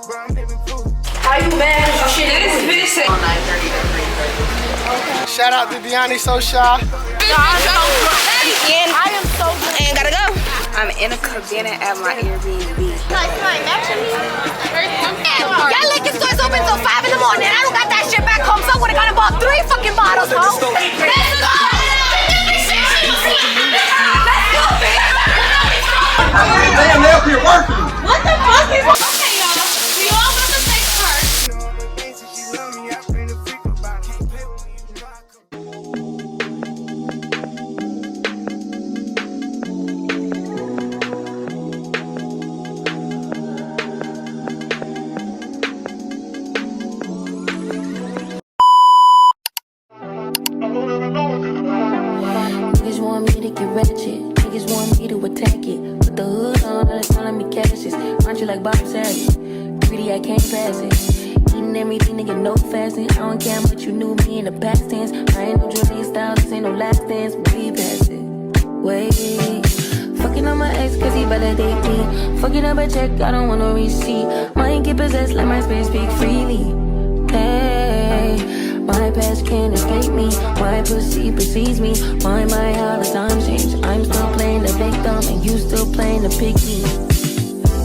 How you mad? Shit, this bitch said on 9:30 to 3:30. Shout out to DIONEESOSHY. I am so good. And gotta go. I'm in a cabana at my Airbnb. Y'all liquor stores open till 5 in the morning. I don't got that shit back home, so I would've gone and bought 3 fucking bottles home. Let's go! Damn, they up here working. What the fuck is... Okay, y'all. We all want to take first. Niggas want me to get ratchet. Niggas want me to attack it. Put the hood on, they're calling me Cassius. Aren't you like Bob Saget? Greedy, I can't pass it. Eating everything, nigga, no fasting. I don't care what you knew me in the past tense. I ain't no Julia Styles, this ain't no last dance. Way past it. Wait. Fucking on my ex, cause he validate me. Fucking up a check, I don't want no receipt. Mind get possessed, let my spirit speak freely. Hey. My past can't escape me. My pussy precedes me. Why my how the times change? I'm still playing the victim and you still playing the picky.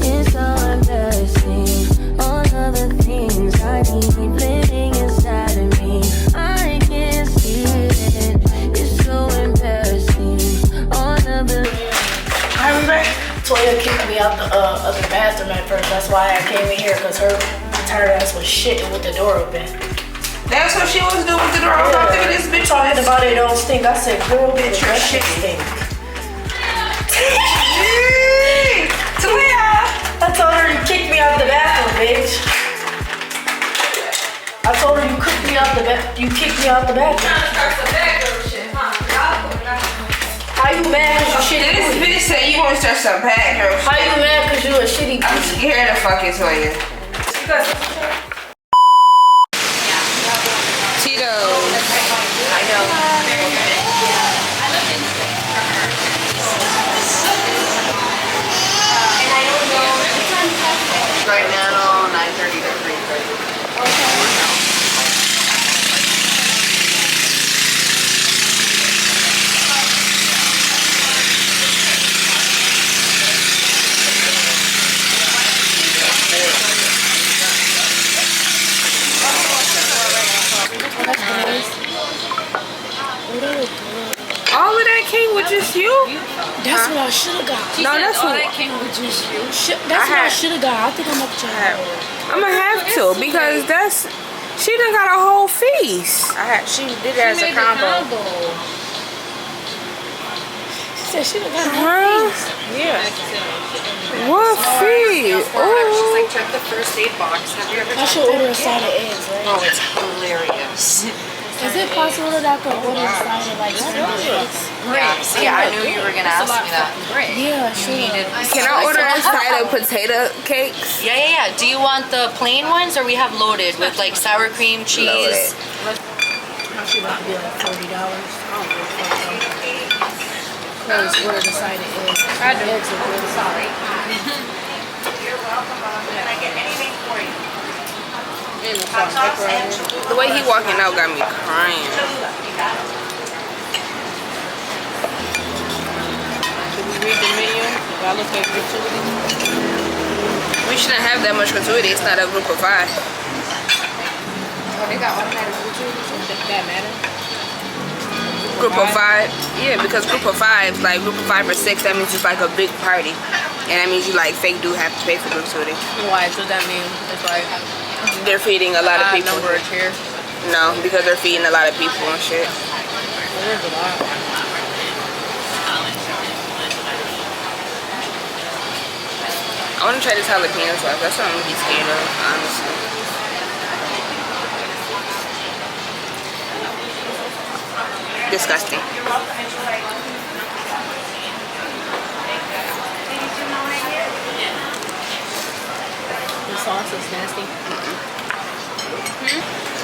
It's so embarrassing. All of the things I need living inside of me. I can't see it. It's so embarrassing. All of the... I remember Toya kicked me out the other bathroom at first. That's why I came in here, because her tired ass was shitting with the door open. That's what she was doing with the door. I was thinking this bitch talking about it don't stink. I said, girl, bitch, your shit stink. Toya! I told her you kicked me out the bathroom, bitch. I told her you kicked me out the bathroom. You kicked me out the bathroom. How you mad? Cause you shitty? This bitch said you want to start some bad girl shit. How you mad? Cause you a shitty bitch? I'm scared of fucking Toya. I know. Right now, 9:30 to 3:30. All of that came with just you? That's what I should have got. No, that's all what that came with just you. That's what I should have got. I think I'm up to her. I'm gonna have to, because that's... She done got a whole feast. She did it as a combo. She said she done got a whole feast. Yeah. What feast? She's like, check the first aid box. Have you ever I should order a side of eggs, right? Oh, it's hilarious. Is it possible that I could order a side of like eggs? Yeah, see, I knew you were gonna ask me that. Yeah, sure. Can I order a side of potato cakes? Yeah. Do you want the plain ones, or we have loaded with like sour cream, cheese? Loaded. How should that be like $40? I don't know. Cause order the side of eggs. I do. Eggs are good. Sorry. You're welcome. Can I get anything for you? The way he walking out got me crying. Should we read the menu? I look at gratuity. We shouldn't have that much gratuity. It's not a group of 5. Oh, they got automatic gratuity. Does that matter? Group of 5? Yeah, because group of 5, like group of 5 or 6, that means it's like a big party. And that means you like fake do have to pay for gratuity. Why? So that means it's like they're feeding a lot of people. Number of chairs? No, because they're feeding a lot of people and shit. There's a lot. I want to try this jalapeno sauce. That's what I'm gonna be scared of, honestly. Disgusting. The sauce is nasty.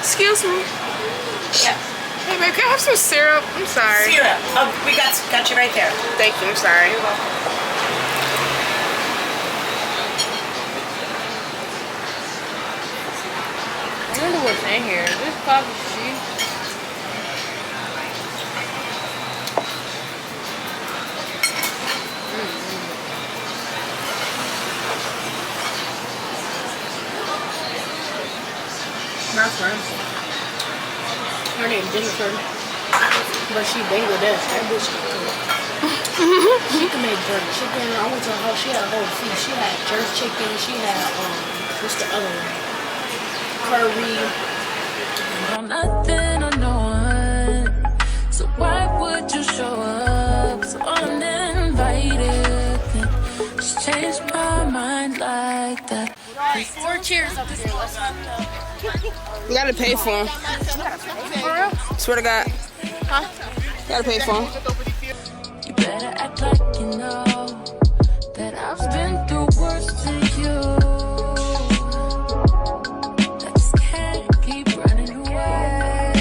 Excuse me. Yeah. Hey, babe, can I have some syrup? I'm sorry. Syrup. Oh, we got you right there. Thank you. I'm sorry. You're welcome. what's in here. This coffee cheap. My friend. Her name Jennifer. But she Bangladesh. That bitch can cook. She can make jerk chicken. I went to her house. She had a whole feast. She had jerk chicken. She had what's the other one? Curry. I'm nothing or no one, so why would you show up so uninvited? Just change my mind like that. 4 chairs up there. Let's have You gotta pay for them. Swear to God. Huh? You gotta pay for them. You better act like you know that I've been through worse to you. I just can't keep running away.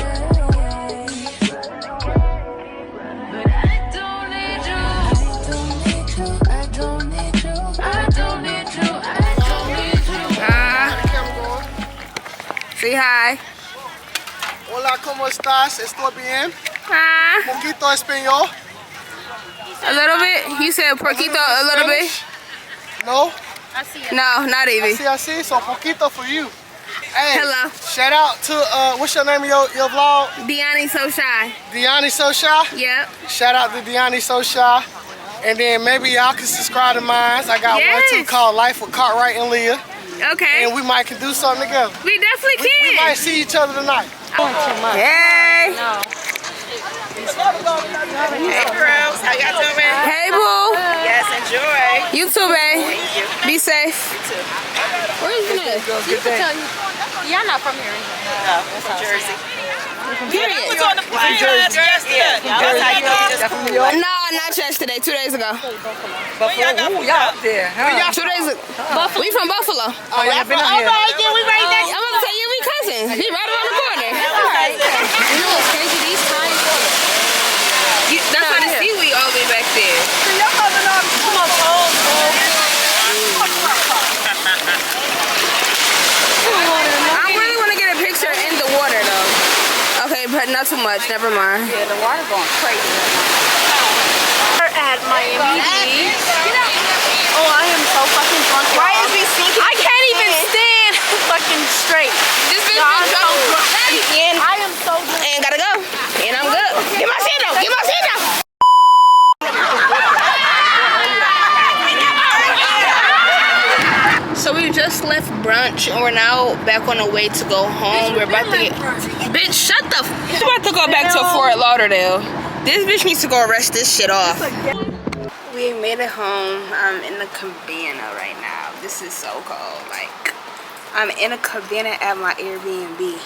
But I don't need you. I don't need you. I don't need you. I don't need you. I don't need you. Say hi. Hola, ¿cómo estás? ¿Estoy bien? Hi. Poquito español? A little bit. You said poquito a little bit. No? No, not even. I see. So poquito for you. Hey, Hello. shout out to, what's your name of your vlog? DIONEESOSHY. DIONEESOSHY? Yep. Shout out to DIONEESOSHY. And then maybe y'all can subscribe to mine. I got one too Yes. called Life with Cartwright and Leah. Okay. And we might can do something together. We definitely We might can. see each other tonight. Hey. Hey girls, how y'all doing? Hey, boo. Yes, enjoy. You too, babe. Be safe. Where is it? Y'all not from here. No, from Jersey. Period. Was on the plane yesterday. That's how you know this. No, not yesterday. 2 days ago. Ooh, y'all up there. 2 days ago. We from Buffalo. Oh, y'all been here. We right next. I'm gonna tell you, we cousins. We right around the corner. You know what's crazy? These times. That's why the seaweed all the way back there. I really want to get a picture in the water though. Okay, but not too much. Never mind. Yeah, the water going crazy. We're at Miami Beach. Oh, I am so fucking drunk. Why is we sinking? I can't even stand fucking straight. This bitch I'm been so drunk. drunk. And I am so drunk. and gotta go. And I'm good. Get my shit though. Get my shit though. So we just left brunch and we're now back on the way to go home. We're about to get... Bitch, shut the f... We're about to go back to Fort Lauderdale. This bitch needs to go rest this shit off. We made it home. I'm in the cabana right now. This is so cold. Like, I'm in a cabana at my Airbnb.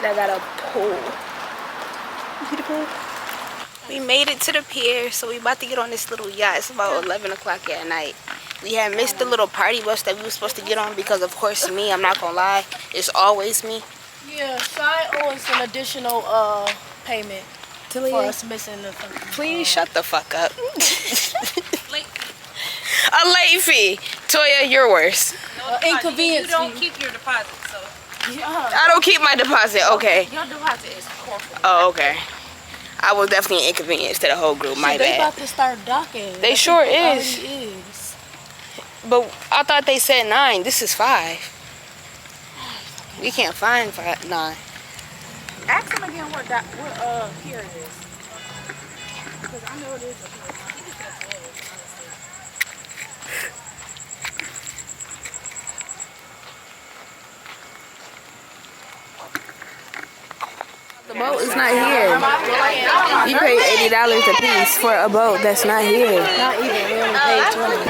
I got a pool. You see the pool? We made it to the pier, so we about to get on this little yacht. It's about 11 o'clock at night. We had missed the little party bus that we were supposed to get on because, of course, me, I'm not gonna lie, it's always me. Yeah, Shy owes an additional payment for us missing the fucking. Please shut the fuck up. A late fee. Toya, you're worse. Inconvenience. You don't keep your deposit, so. I don't keep my deposit. Okay. Your deposit is corporate. Oh, okay. I was definitely an inconvenience to the whole group. My They bad. about to start docking. They sure is. Already is. But I thought they said 9. This is 5. We can't find 9. Ask them again what pier it is. Because I know it is a pier. I think it's a pier, honestly. The boat is not here. You pay $80 a piece for a boat that's not here. Not even. We only paid 20.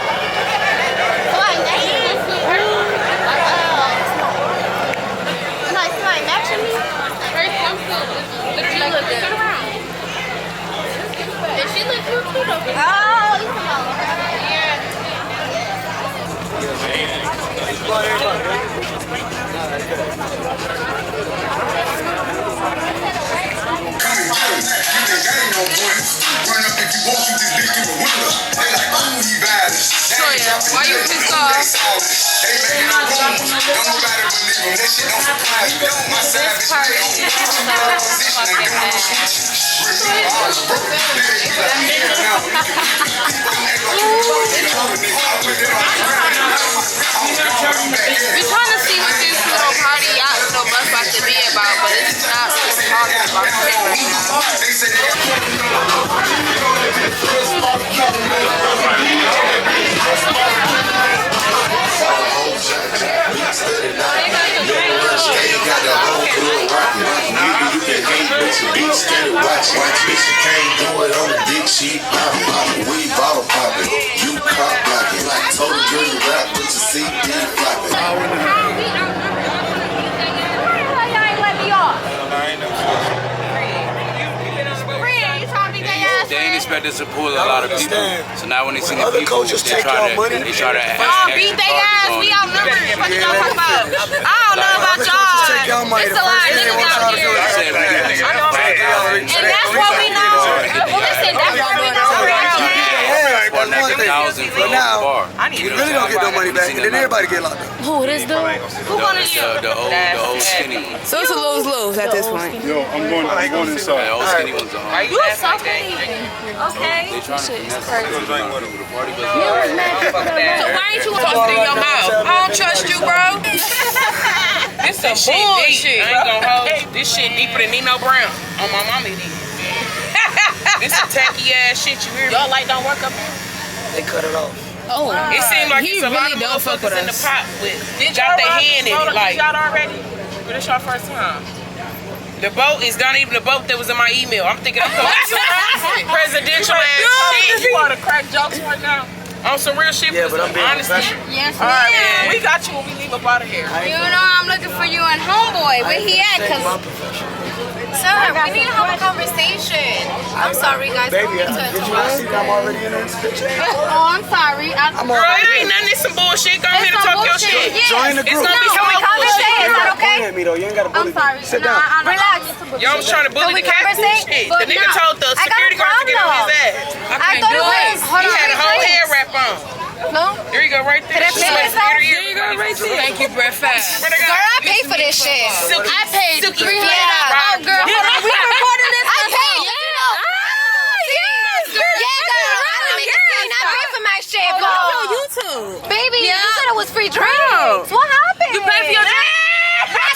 Why you pissed off? We're trying to see what this little party yacht little bus about to be about, but it's not talking about it right now. They ain't expect us to pull a lot of people. So now when they see the people, they try to beat their ass. We outnumbered. What y'all talking about? I don't know about y'all. It's a lot of niggas out here. And that's what we know. Listen, that's what we know. But now, you really don't get no money back, and then everybody get locked up. Who this dude? Who one of you? the old skinny one. So it's a lose-lose at this point. Yo, I'm going inside. The old skinny one's a home. You so pretty. Okay. They trying to finesse us to the party, but So why ain't you talking in your mouth? I don't trust you, bro. This some bullshit. I ain't gonna hold. This shit deeper than Nino Brown. On my mama it is. This some tacky ass shit, you hear me? Y'all light don't work up here? They cut it off. Oh, It seemed like he it's a lot really of don't fuck with motherfuckers in the us. pot with got their hand in it like. Y'all already? But it's your first time. The boat is not even the boat that was in my email. I'm thinking I'm going to presidential ass shit. You want to crack jokes right now? On some real shit. Yeah, but I'm being honestly. Yes, All right, ma'am. man. We got you when we leave up out of here. You know I'm looking for you and homeboy. Where he at? Cause sir, we need to have a conversation. I'm sorry, guys. Baby, did you not see that I'm already in this picture? Oh, I'm sorry. Girl, it ain't nothing. It's some bullshit. Go ahead and talk your shit. Yeah. Join the It's group. gonna be Can we some conversate? Is that okay? Don't hit me though. You ain't got to bully I'm sorry. me. Sit down. Relax. Y'all was trying to bully the cat food shit. The nigga told the I got security a guard to get on his problem. ass. I I couldn't thought do it it. was. Hold He on, had a wait, whole wait. hair wrap on. No? There you go, right there. Did I pay myself? There you go, right there. Thank you, breakfast. Girl, I paid for this shit. I paid $300. Oh, girl, hold on. We recording this. I paid. Yeah, girl. I don't make a scene. I paid for my shit, girl. YouTube. Baby, you said it was free drinks. What happened? You paid for your drink?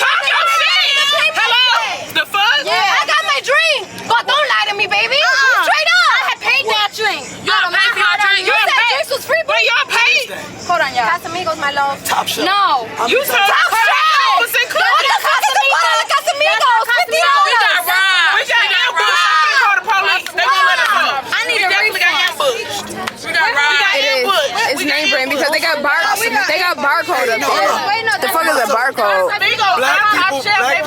Talk your shit. Hello? The fuck? Yeah, I got my drink. But don't lie to me, baby. Straight up. I had paid that drink. Y'all paid for your drink? You said drinks was free. But y'all paid. Hold on, y'all. Casamigos, my love. Top shelf. No. You told Top us shelf. was included. What the fuck is the bottle of Casamigos? $50. We got robbed. We got ambushed. I'm gonna call the police. They won't let us go. I need a definitely got refund. ambushed. We got robbed. It's name brand because they got barcode up there. Wait, no. The fuck is a barcode? Black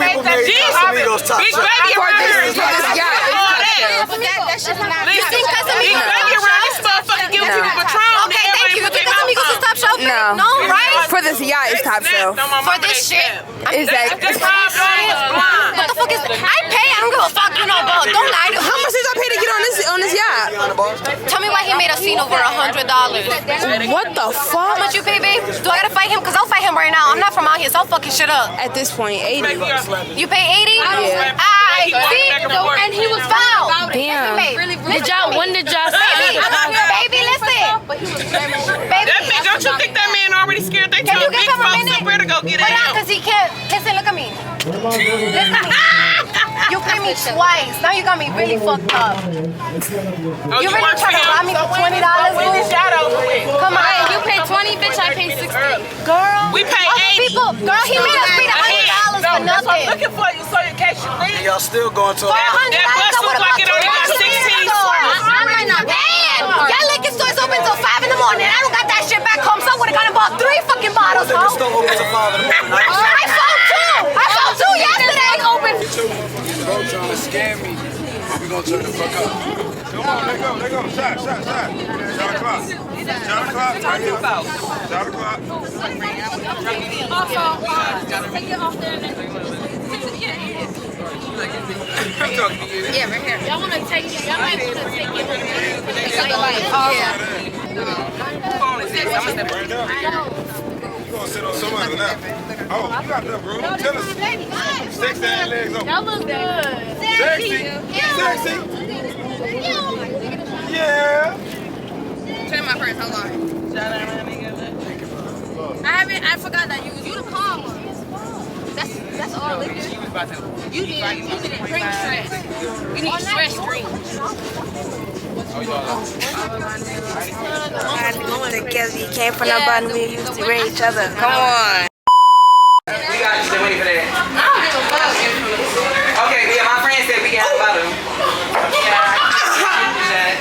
people made Casamigos top Big shelf. baby around here. For this yacht, it's top shelf. That shit's not. Listen, You think big Casamigos? baby around this motherfucker giving people Patron. Okay, thank you. You think Casamigos is top shelf? No. No, right? For this yacht, it's top shelf. For this shit. Exactly. This robbed blind. What the fuck is? I pay. I don't give a fuck. You know, bro. Don't lie to me. How much did y'all pay to get on this yacht? Tell me why he made a scene over $100. What the How fuck? much you pay, babe? Do I gotta fight him? Cause I'll fight him right now. I'm not from out here, so I'll fucking shit up. At this point, 80. You pay 80? Yeah. I see. And he was foul. Damn. When did y'all Baby, baby, listen. Baby, That bitch, don't you think that man already scared? They can told you big give him a folks minute? up here to go get it Hold on, out. cause he can't. Listen, look at me. Listen to me. You paid me twice. Now you got me really fucked up. Oh, You really want trying to rob me for $20? When this shot over with? Come on. You paid 20, bitch. I paid 60. Girl. We pay Other 80. people. Girl, he made us pay $100 for That's what I'm nothing. looking for you, so in case you leave. Y'all still going to For $100, That bus I looks would've like it only got bought 16 I might not. Damn! Y'all liquor stores open till 5 in the morning. I don't got that shit back home, so I would've gone and bought 3 fucking bottles, the huh? store open to 5 in the morning. I found 2! I found 2 yesterday! Open. bro trying to scam me. But we gonna turn the fuck up. Come on, let go. Shot. Shot o'clock. Right here. Shot o'clock. Take it off there and then... Yeah, right here. Y'all want to take it? Y'all might want to take it. It's like, Who phone is this? I'm gonna step You gonna sit on some other now? Oh, you got enough room. Tell us. Sexy ass legs open. That looks good. Sexy. Sexy. Yeah. Tell my friends, hold on. I forgot that you the calm one. That's all it is. You need drink stress. You need stress drink. Together, you came from nobody. We used to rate each other. Come on. We got you waiting for that. Okay, yeah, my friend said we got a bottle.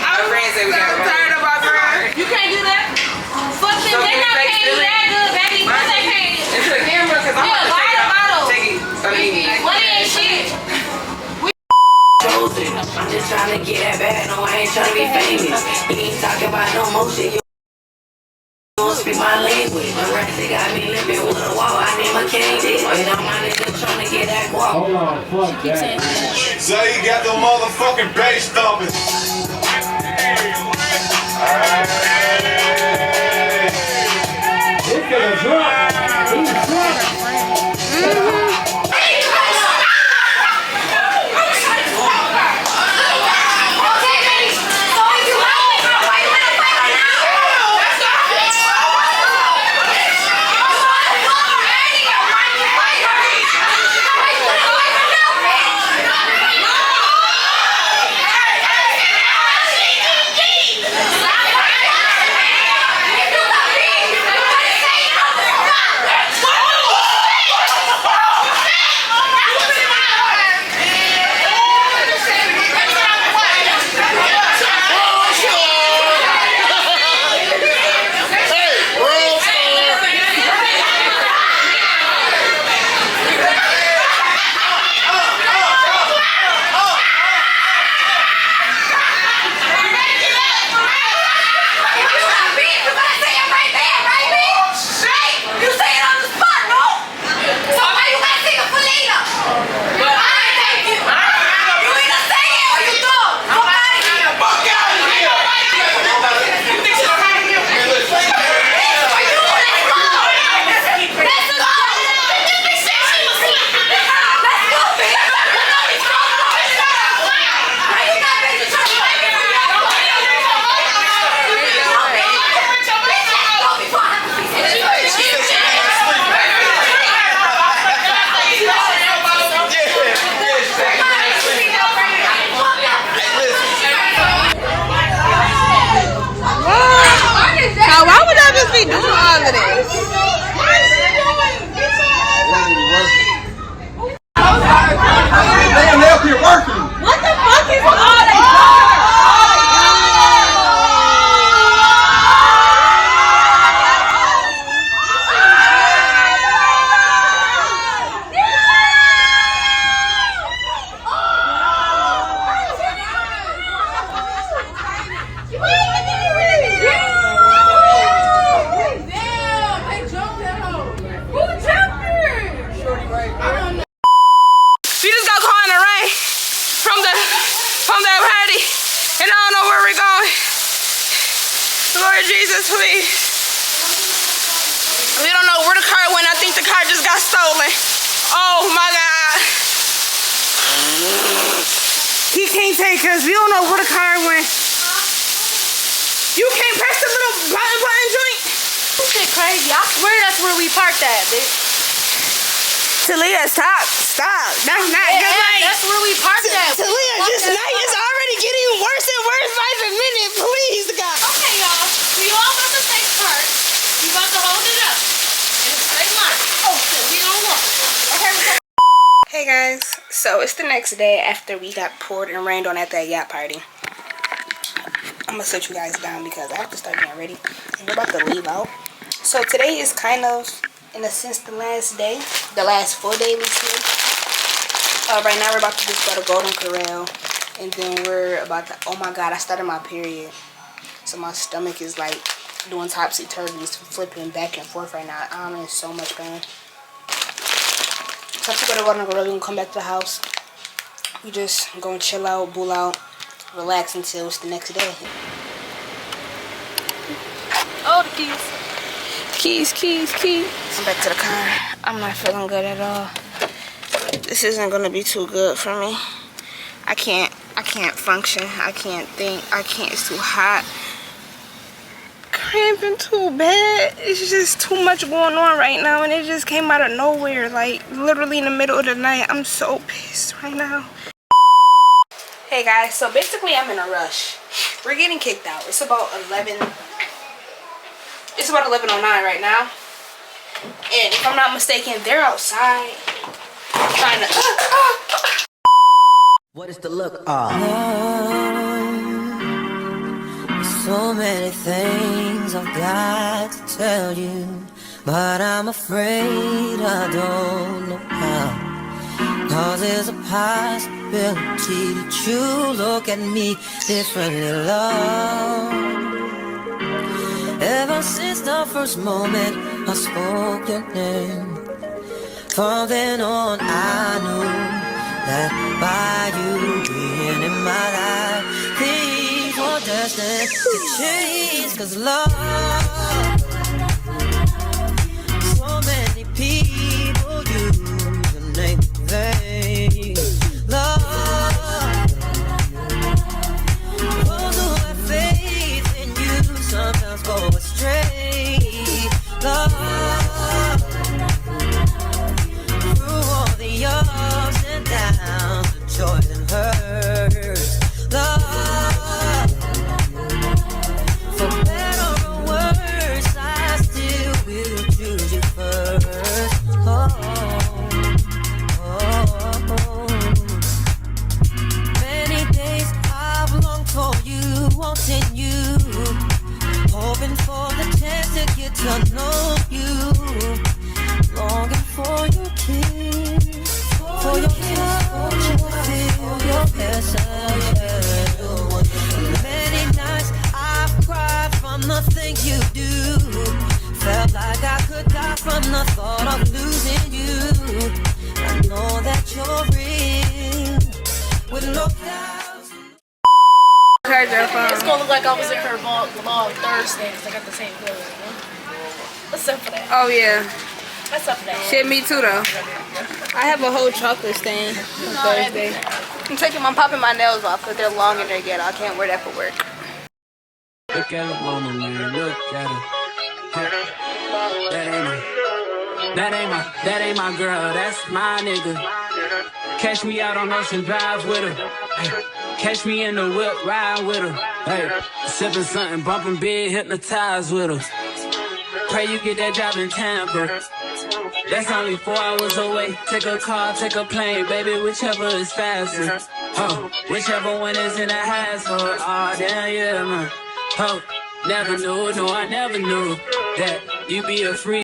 My friend said we got a bottle. Tired of our friend. You can't do that. Fuck them. They not paying you that good, baby. What they paying you? It's a camera because I'm about to take it. Money ain't shit. I'm just trying to get that bag. No, I ain't trying to be famous. You ain't talking about no motion. You don't speak my language. My rats, they got me living with a wall. I need my candy. And I'm my nigga trying to get that guap. Hold on, fuck that. Zay got the motherfucking bass thumping. This gonna drop. He's drunk. be doing all of this? Damn, they up here working. What the fuck is all that? Jesus, please. We don't know where the car went. I think the car just got stolen. Oh my God. He can't take us. We don't know where the car went. You can't press the little button joint. This shit crazy. I swear that's where we parked at, bitch. Talia, stop. That's not good. Like, that's where we parked at. Talia, this night is already getting worse and worse by the minute. Please, God. Okay, y'all. We all about to take cards. We about to hold it up in a straight line. Oh, shit. We gonna walk. Okay, Hey, guys. So, it's the next day after we got poured and rained on at that yacht party. I'm gonna sit you guys down because I have to start getting ready. And we're about to leave out. So, today is kind of, in a sense, the last day. The last full day, at least here. Right now, we're about to just go to Golden Corral. And then we're about to, oh my God, I started my period. So my stomach is like doing topsy-turvy. It's flipping back and forth right now. I'm in so much pain. So after we go to Golden Corral, we're going to come back to the house. We just going to chill out, bull out, relax until it's the next day. Oh, the keys. Keys. I'm back to the car. I'm not feeling good at all. This isn't gonna be too good for me. I can't function. I can't think. It's too hot. Cramping too bad. It's just too much going on right now, and it just came out of nowhere, like literally in the middle of the night. I'm so pissed right now. Hey guys, so basically I'm in a rush. We're getting kicked out. It's about 11. It's about 11:09 right now, and if I'm not mistaken, they're outside trying to. What is the look? So many things I've got to tell you, but I'm afraid I don't know how. Cause there's a possibility that you look at me differently, love. Ever since the first moment I spoke your name, from then on I knew that by you being in my life, things were destined to change. Cause love, so many people use the name in vain. Love, those who have faith in you sometimes go astray. Love, through all the ups and downs, the joys and hurts. Love, for better or worse, I still will choose you first. Many days I've longed for you, wanting you, hoping for the chance to get to know you, longing for your kiss, for your touch, feel your presence. Many nights I've cried from the things you do, felt like I could die from the thought of losing you. I know that you're real, with no doubts. It's gonna look like I was in her vlog Thursday because I got the same clothes. What's up for that? Oh yeah. What's up for that? Shit, me too though. I have a whole chocolate stand on Thursday. I'm popping my nails off because they're long and they're ghetto. I can't wear that for work. Look at it, mama, man, look at it. That ain't my girl, that's my nigga. Catch me out on Ocean Drive with her. Hey, catch me in the whip, ride with her. Hey, sipping something, bumping big, hypnotized with her. Pray you get that job in Tampa. That's only 4 hours away. Take a car, take a plane, baby, whichever is faster. Oh, whichever one is in the hassle. Oh, damn, yeah, man. Oh, never knew, no, I never knew that you be a freak.